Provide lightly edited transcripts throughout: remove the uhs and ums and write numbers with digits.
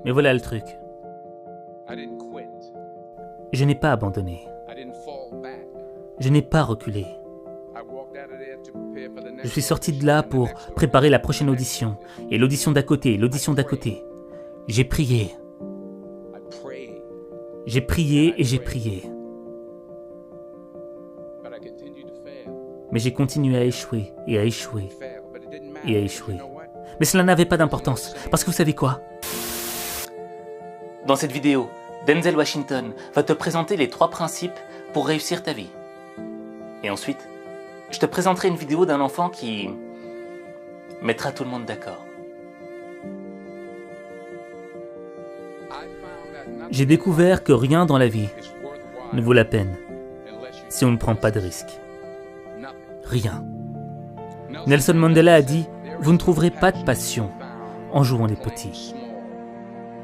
Mais voilà le truc. Je n'ai pas abandonné. Je n'ai pas reculé. Je suis sorti de là pour préparer la prochaine audition. Et l'audition d'à côté, l'audition d'à côté. J'ai prié. J'ai prié et j'ai prié. Mais j'ai continué à échouer et à échouer et à échouer. Mais cela n'avait pas d'importance, parce que vous savez quoi? Dans cette vidéo, Denzel Washington va te présenter les 3 principes pour réussir ta vie. Et ensuite, je te présenterai une vidéo d'un enfant qui mettra tout le monde d'accord. J'ai découvert que rien dans la vie ne vaut la peine si on ne prend pas de risques. Rien. Nelson Mandela a dit « Vous ne trouverez pas de passion en jouant les petits.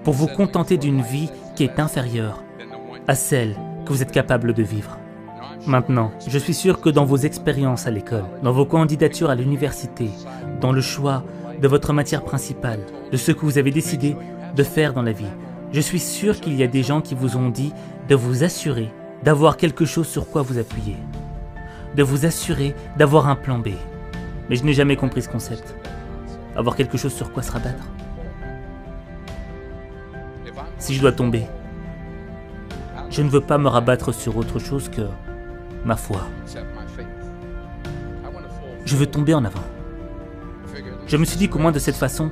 Pour vous contenter d'une vie qui est inférieure à celle que vous êtes capable de vivre. » Maintenant, je suis sûr que dans vos expériences à l'école, dans vos candidatures à l'université, dans le choix de votre matière principale, de ce que vous avez décidé de faire dans la vie, je suis sûr qu'il y a des gens qui vous ont dit de vous assurer d'avoir quelque chose sur quoi vous appuyer, de vous assurer d'avoir un plan B. Mais je n'ai jamais compris ce concept. Avoir quelque chose sur quoi se rabattre. Si je dois tomber, je ne veux pas me rabattre sur autre chose que ma foi. Je veux tomber en avant. Je me suis dit qu'au moins de cette façon,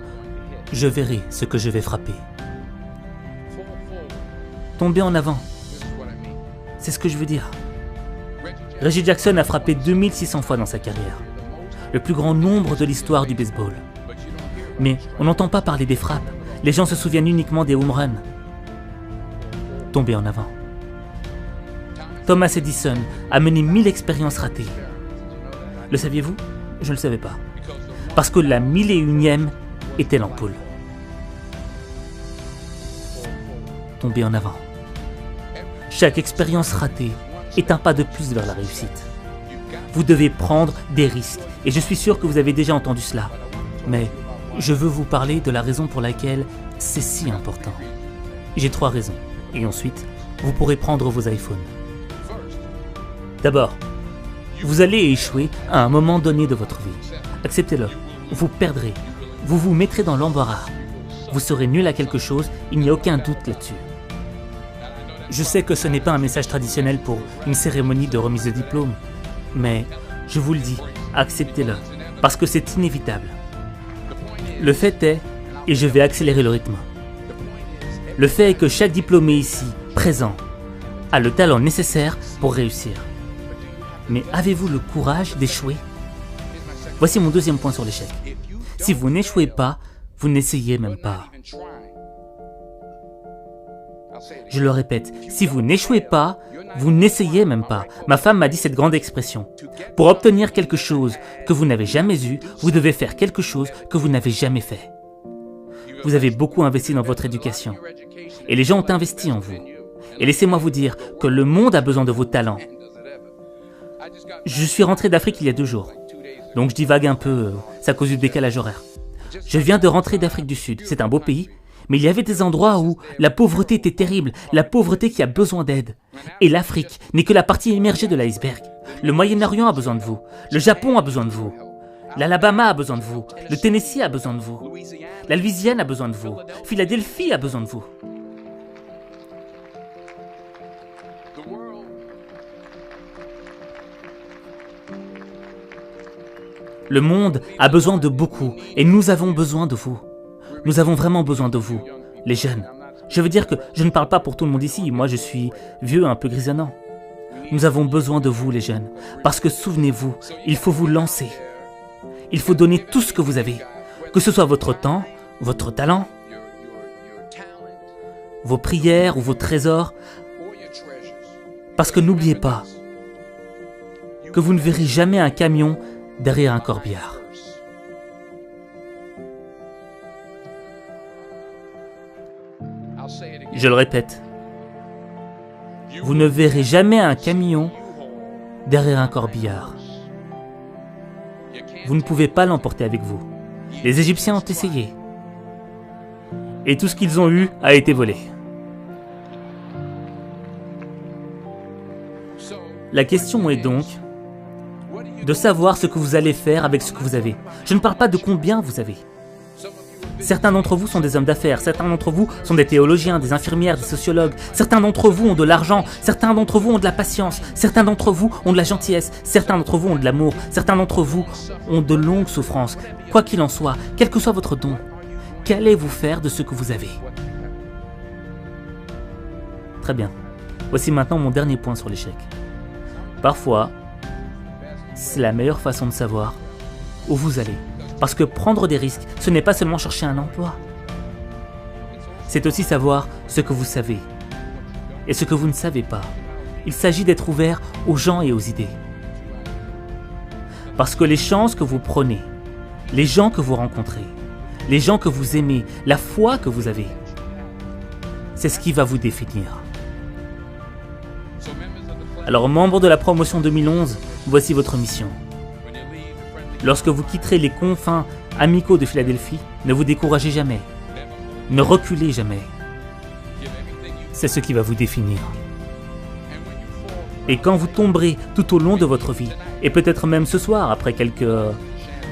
je verrai ce que je vais frapper. Tomber en avant, c'est ce que je veux dire. Reggie Jackson a frappé 2600 fois dans sa carrière, le plus grand nombre de l'histoire du baseball. Mais on n'entend pas parler des frappes, les gens se souviennent uniquement des home runs. Tomber en avant. Thomas Edison a mené 1000 expériences ratées. Le saviez-vous? Je ne le savais pas. Parce que la 1001e était l'ampoule. Tomber en avant. Chaque expérience ratée est un pas de plus vers la réussite. Vous devez prendre des risques, et je suis sûr que vous avez déjà entendu cela. Mais je veux vous parler de la raison pour laquelle c'est si important. J'ai 3 raisons, et ensuite, vous pourrez prendre vos iPhones. D'abord, vous allez échouer à un moment donné de votre vie. Acceptez-le. Vous perdrez. Vous vous mettrez dans l'embarras. Vous serez nul à quelque chose, il n'y a aucun doute là-dessus. Je sais que ce n'est pas un message traditionnel pour une cérémonie de remise de diplôme, mais je vous le dis, acceptez-le, parce que c'est inévitable. Le fait est, et je vais accélérer le rythme, le fait est que chaque diplômé ici, présent, a le talent nécessaire pour réussir. Mais avez-vous le courage d'échouer? Voici mon 2e point sur l'échec. Si vous n'échouez pas, vous n'essayez même pas. Je le répète, si vous n'échouez pas, vous n'essayez même pas. Ma femme m'a dit cette grande expression. Pour obtenir quelque chose que vous n'avez jamais eu, vous devez faire quelque chose que vous n'avez jamais fait. Vous avez beaucoup investi dans votre éducation. Et les gens ont investi en vous. Et laissez-moi vous dire que le monde a besoin de vos talents. Je suis rentré d'Afrique il y a 2 jours. Donc je divague un peu, c'est à cause du décalage horaire. Je viens de rentrer d'Afrique du Sud. C'est un beau pays. Mais il y avait des endroits où la pauvreté était terrible, la pauvreté qui a besoin d'aide. Et l'Afrique n'est que la partie émergée de l'iceberg. Le Moyen-Orient a besoin de vous, le Japon a besoin de vous, l'Alabama a besoin de vous, le Tennessee a besoin de vous, la Louisiane a besoin de vous, Philadelphie a besoin de vous. Le monde a besoin de beaucoup et nous avons besoin de vous. Nous avons vraiment besoin de vous, les jeunes. Je veux dire que je ne parle pas pour tout le monde ici, moi je suis vieux, un peu grisonnant. Nous avons besoin de vous, les jeunes, parce que souvenez-vous, il faut vous lancer. Il faut donner tout ce que vous avez, que ce soit votre temps, votre talent, vos prières ou vos trésors, parce que n'oubliez pas que vous ne verrez jamais un camion derrière un corbillard. Je le répète, vous ne verrez jamais un camion derrière un corbillard. Vous ne pouvez pas l'emporter avec vous. Les Égyptiens ont essayé. Et tout ce qu'ils ont eu a été volé. La question est donc de savoir ce que vous allez faire avec ce que vous avez. Je ne parle pas de combien vous avez. Certains d'entre vous sont des hommes d'affaires, certains d'entre vous sont des théologiens, des infirmières, des sociologues, certains d'entre vous ont de l'argent, certains d'entre vous ont de la patience, certains d'entre vous ont de la gentillesse, certains d'entre vous ont de l'amour, certains d'entre vous ont de longues souffrances. Quoi qu'il en soit, quel que soit votre don, qu'allez-vous faire de ce que vous avez? Très bien. Voici maintenant mon dernier point sur l'échec. Parfois, c'est la meilleure façon de savoir où vous allez. Parce que prendre des risques, ce n'est pas seulement chercher un emploi. C'est aussi savoir ce que vous savez et ce que vous ne savez pas. Il s'agit d'être ouvert aux gens et aux idées. Parce que les chances que vous prenez, les gens que vous rencontrez, les gens que vous aimez, la foi que vous avez, c'est ce qui va vous définir. Alors, membres de la promotion 2011, voici votre mission. Lorsque vous quitterez les confins amicaux de Philadelphie, ne vous découragez jamais. Ne reculez jamais. C'est ce qui va vous définir. Et quand vous tomberez tout au long de votre vie, et peut-être même ce soir après quelques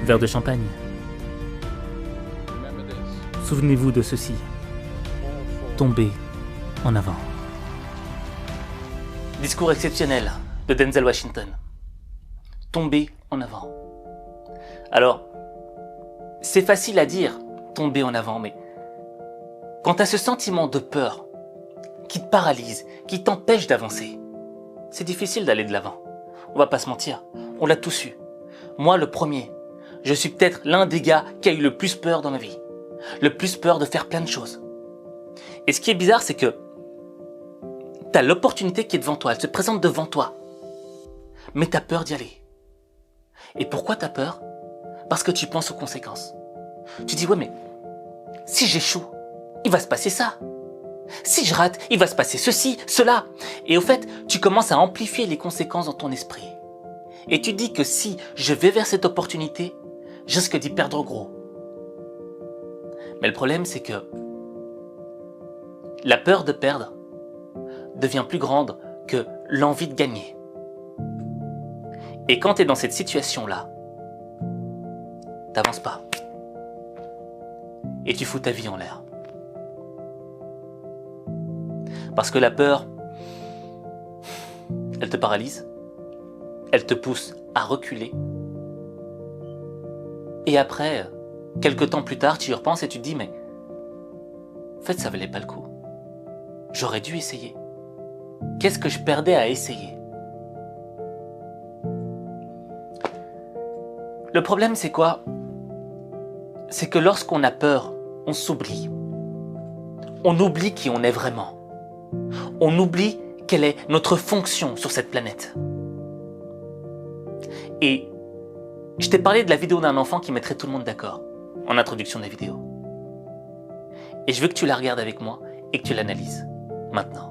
verres de champagne, souvenez-vous de ceci. Tombez en avant. Discours exceptionnel de Denzel Washington. Tomber en avant. Alors, c'est facile à dire, tomber en avant, mais quand tu as ce sentiment de peur qui te paralyse, qui t'empêche d'avancer, c'est difficile d'aller de l'avant. On va pas se mentir, on l'a tous eu. Moi, le premier, je suis peut-être l'un des gars qui a eu le plus peur dans ma vie. Le plus peur de faire plein de choses. Et ce qui est bizarre, c'est que tu as l'opportunité qui est devant toi, elle se présente devant toi. Mais tu as peur d'y aller. Et pourquoi tu as peur? Parce que tu penses aux conséquences. Tu dis, ouais, mais si j'échoue, il va se passer ça. Si je rate, il va se passer ceci, cela. Et au fait, tu commences à amplifier les conséquences dans ton esprit. Et tu dis que si je vais vers cette opportunité, je risque d'y perdre gros. Mais le problème, c'est que la peur de perdre devient plus grande que l'envie de gagner. Et quand tu es dans cette situation-là, t'avances pas. Et tu fous ta vie en l'air. Parce que la peur, elle te paralyse, elle te pousse à reculer. Et après, quelques temps plus tard, tu y repenses et tu te dis, mais en fait, ça valait pas le coup. J'aurais dû essayer. Qu'est-ce que je perdais à essayer? Le problème, c'est quoi? C'est que lorsqu'on a peur, on s'oublie. On oublie qui on est vraiment. On oublie quelle est notre fonction sur cette planète. Et je t'ai parlé de la vidéo d'un enfant qui mettrait tout le monde d'accord, en introduction de la vidéo. Et je veux que tu la regardes avec moi et que tu l'analyses, maintenant.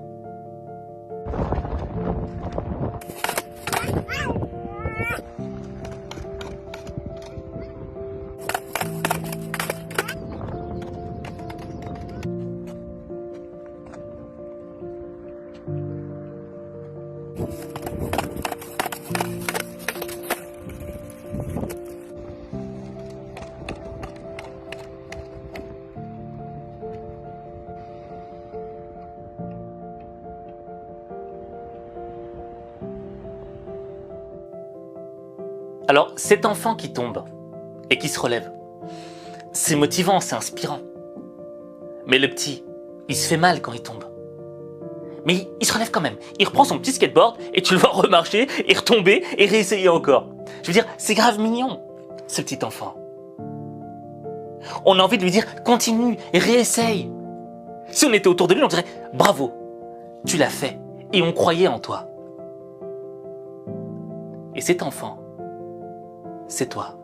Alors, cet enfant qui tombe et qui se relève, c'est motivant, c'est inspirant. Mais le petit, il se fait mal quand il tombe. Mais il se relève quand même. Il reprend son petit skateboard et tu le vois remarcher et retomber et réessayer encore. Je veux dire, c'est grave mignon, ce petit enfant. On a envie de lui dire, continue et réessaye. Si on était autour de lui, on dirait, bravo, tu l'as fait et on croyait en toi. Et cet enfant, c'est toi.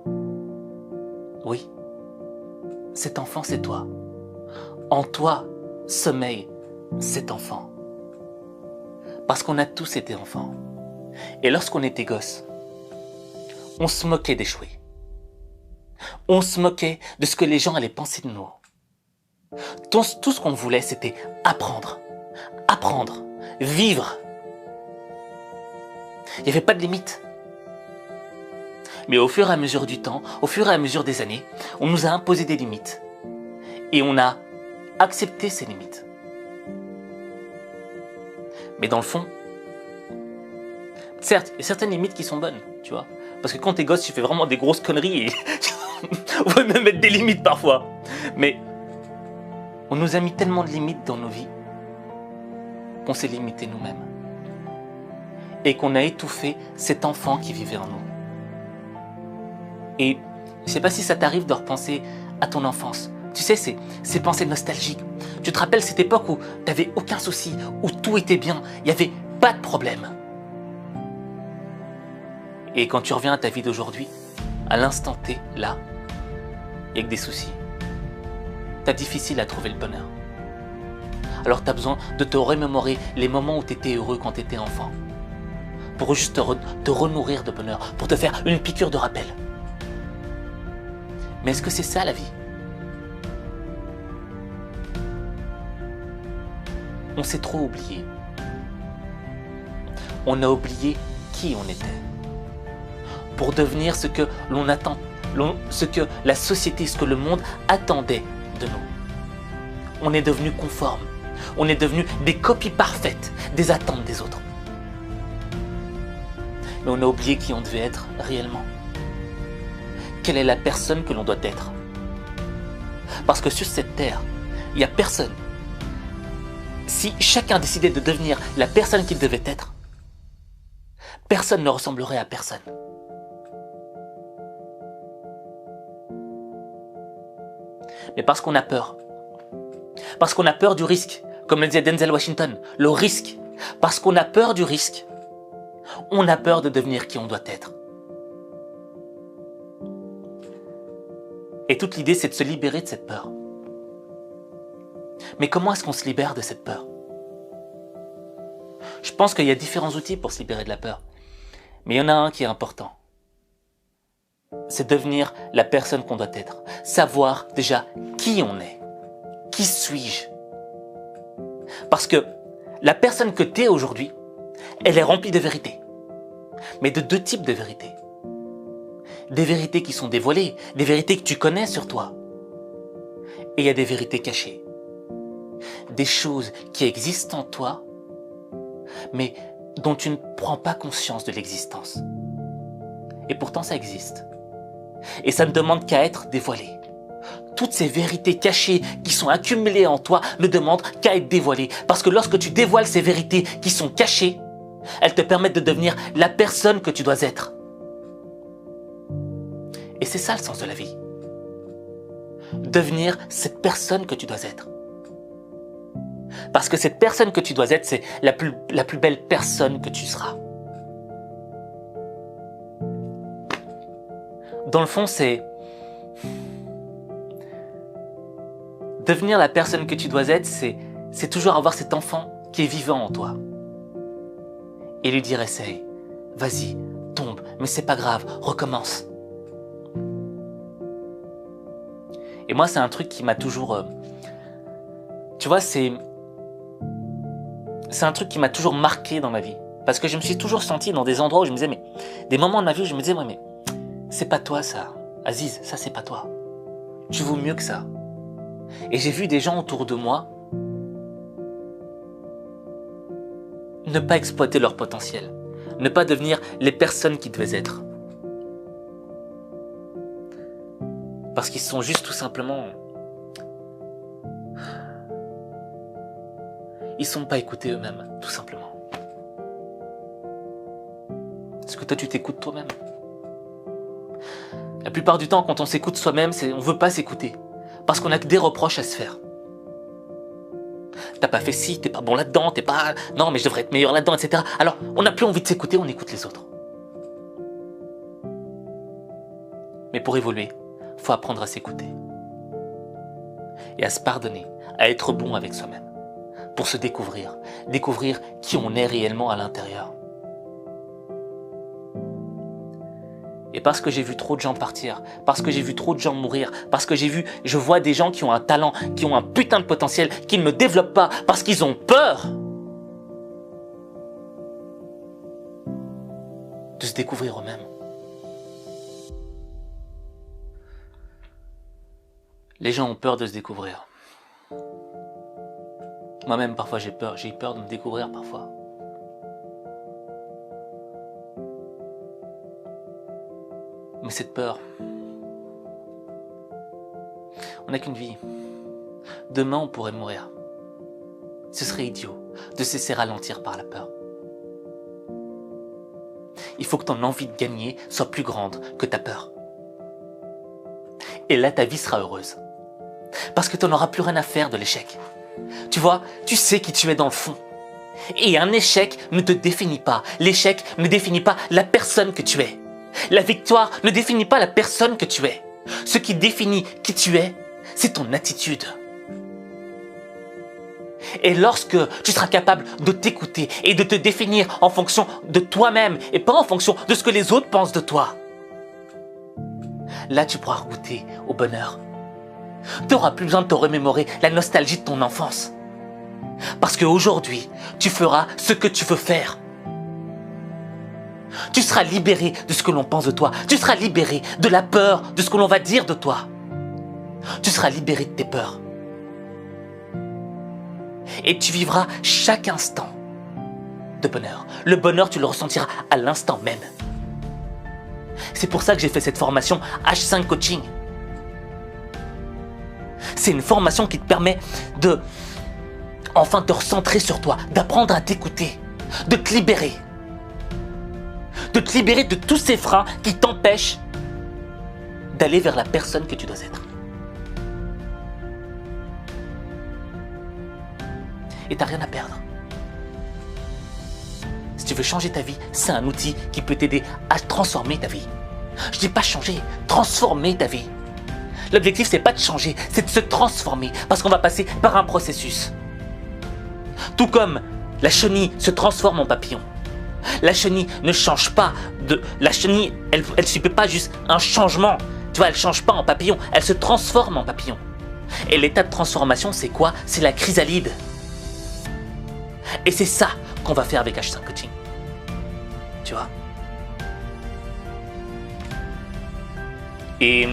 Oui, cet enfant, c'est toi. En toi sommeille cet enfant. Parce qu'on a tous été enfants. Et lorsqu'on était gosses, on se moquait d'échouer. On se moquait de ce que les gens allaient penser de nous. Tout ce qu'on voulait, c'était apprendre, vivre. Il n'y avait pas de limite. Mais au fur et à mesure du temps, au fur et à mesure des années, on nous a imposé des limites. Et on a accepté ces limites. Mais dans le fond, certes, il y a certaines limites qui sont bonnes, tu vois. Parce que quand t'es gosse, tu fais vraiment des grosses conneries et on va même mettre des limites parfois. Mais on nous a mis tellement de limites dans nos vies qu'on s'est limité nous-mêmes. Et qu'on a étouffé cet enfant qui vivait en nous. Et je sais pas si ça t'arrive de repenser à ton enfance. Tu sais, ces pensées nostalgiques. Tu te rappelles cette époque où t'avais aucun souci, où tout était bien, il n'y avait pas de problème. Et quand tu reviens à ta vie d'aujourd'hui, à l'instant T, là, il n'y a que des soucis. T'as difficile à trouver le bonheur. Alors t'as besoin de te remémorer les moments où t'étais heureux quand t'étais enfant. Pour juste te renourrir de bonheur, pour te faire une piqûre de rappel. Mais est-ce que c'est ça la vie? On s'est trop oublié. On a oublié qui on était. Pour devenir ce que l'on attend, ce que la société, ce que le monde attendait de nous. On est devenu conforme. On est devenu des copies parfaites des attentes des autres. Mais on a oublié qui on devait être réellement. Quelle est la personne que l'on doit être? Parce que sur cette terre, il n'y a personne. Si chacun décidait de devenir la personne qu'il devait être, personne ne ressemblerait à personne. Mais parce qu'on a peur. Parce qu'on a peur du risque. Comme le disait Denzel Washington, le risque. Parce qu'on a peur du risque. On a peur de devenir qui on doit être. Et toute l'idée, c'est de se libérer de cette peur. Mais comment est-ce qu'on se libère de cette peur? Je pense qu'il y a différents outils pour se libérer de la peur. Mais il y en a un qui est important. C'est devenir la personne qu'on doit être. Savoir déjà qui on est. Qui suis-je? Parce que la personne que tu es aujourd'hui, elle est remplie de vérités. Mais de deux types de vérités. Des vérités qui sont dévoilées, des vérités que tu connais sur toi. Et il y a des vérités cachées. Des choses qui existent en toi, mais dont tu ne prends pas conscience de l'existence. Et pourtant ça existe. Et ça ne demande qu'à être dévoilé. Toutes ces vérités cachées qui sont accumulées en toi ne demandent qu'à être dévoilées. Parce que lorsque tu dévoiles ces vérités qui sont cachées, elles te permettent de devenir la personne que tu dois être. Et c'est ça le sens de la vie. Devenir cette personne que tu dois être. Parce que cette personne que tu dois être, c'est la plus belle personne que tu seras. Dans le fond, c'est devenir la personne que tu dois être, c'est toujours avoir cet enfant qui est vivant en toi. Et lui dire, essaye, vas-y, tombe, mais c'est pas grave, recommence. Et moi, c'est un truc qui m'a toujours... tu vois, c'est un truc qui m'a toujours marqué dans ma vie. Parce que je me suis toujours senti dans des endroits où je me disais, mais... Des moments de ma vie où je me disais, ouais, mais c'est pas toi ça. Aziz, ça c'est pas toi. Tu vaux mieux que ça. Et j'ai vu des gens autour de moi ne pas exploiter leur potentiel. Ne pas devenir les personnes qu'ils devaient être. Parce qu'ils sont juste tout simplement... Ils ne sont pas écoutés eux-mêmes, tout simplement. Est-ce que toi tu t'écoutes toi-même? La plupart du temps, quand on s'écoute soi-même, on ne veut pas s'écouter. Parce qu'on a que des reproches à se faire. T'as pas fait ci, t'es pas bon là-dedans, t'es pas... Non, mais je devrais être meilleur là-dedans, etc. Alors, on n'a plus envie de s'écouter, on écoute les autres. Mais pour évoluer, il faut apprendre à s'écouter. Et à se pardonner, à être bon avec soi-même. Pour se découvrir qui on est réellement à l'intérieur. Et parce que j'ai vu trop de gens partir, parce que j'ai vu trop de gens mourir, parce que je vois des gens qui ont un talent, qui ont un putain de potentiel, qui ne le développent pas parce qu'ils ont peur de se découvrir eux-mêmes. Les gens ont peur de se découvrir. Moi-même, parfois, j'ai eu peur de me découvrir parfois. Mais cette peur, on n'a qu'une vie. Demain, on pourrait mourir. Ce serait idiot de se laisser ralentir par la peur. Il faut que ton envie de gagner soit plus grande que ta peur. Et là, ta vie sera heureuse. Parce que tu n'auras plus rien à faire de l'échec. Tu vois, tu sais qui tu es dans le fond. Et un échec ne te définit pas. L'échec ne définit pas la personne que tu es. La victoire ne définit pas la personne que tu es. Ce qui définit qui tu es, c'est ton attitude. Et lorsque tu seras capable de t'écouter et de te définir en fonction de toi-même et pas en fonction de ce que les autres pensent de toi, là tu pourras goûter au bonheur. Tu n'auras plus besoin de te remémorer la nostalgie de ton enfance. Parce qu'aujourd'hui, tu feras ce que tu veux faire. Tu seras libéré de ce que l'on pense de toi. Tu seras libéré de la peur de ce que l'on va dire de toi. Tu seras libéré de tes peurs. Et tu vivras chaque instant de bonheur. Le bonheur, tu le ressentiras à l'instant même. C'est pour ça que j'ai fait cette formation H5 Coaching. C'est une formation qui te permet de enfin te recentrer sur toi, d'apprendre à t'écouter, de te libérer. De te libérer de tous ces freins qui t'empêchent d'aller vers la personne que tu dois être. Et t'as rien à perdre. Si tu veux changer ta vie, c'est un outil qui peut t'aider à transformer ta vie. Je dis pas changer, transformer ta vie. L'objectif, c'est pas de changer, c'est de se transformer, parce qu'on va passer par un processus. Tout comme la chenille se transforme en papillon. La chenille ne change pas de... La chenille, elle ne subit pas juste un changement. Tu vois, elle ne change pas en papillon, elle se transforme en papillon. Et l'état de transformation, c'est quoi? C'est la chrysalide. Et c'est ça qu'on va faire avec H5 Coaching. Tu vois? Et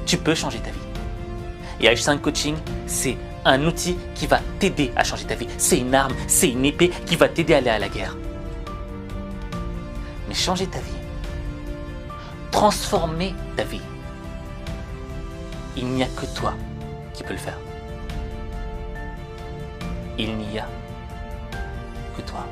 tu peux changer ta vie. Et H5 Coaching, c'est un outil qui va t'aider à changer ta vie. C'est une arme, c'est une épée qui va t'aider à aller à la guerre. Mais changer ta vie, transformer ta vie, il n'y a que toi qui peux le faire. Il n'y a que toi.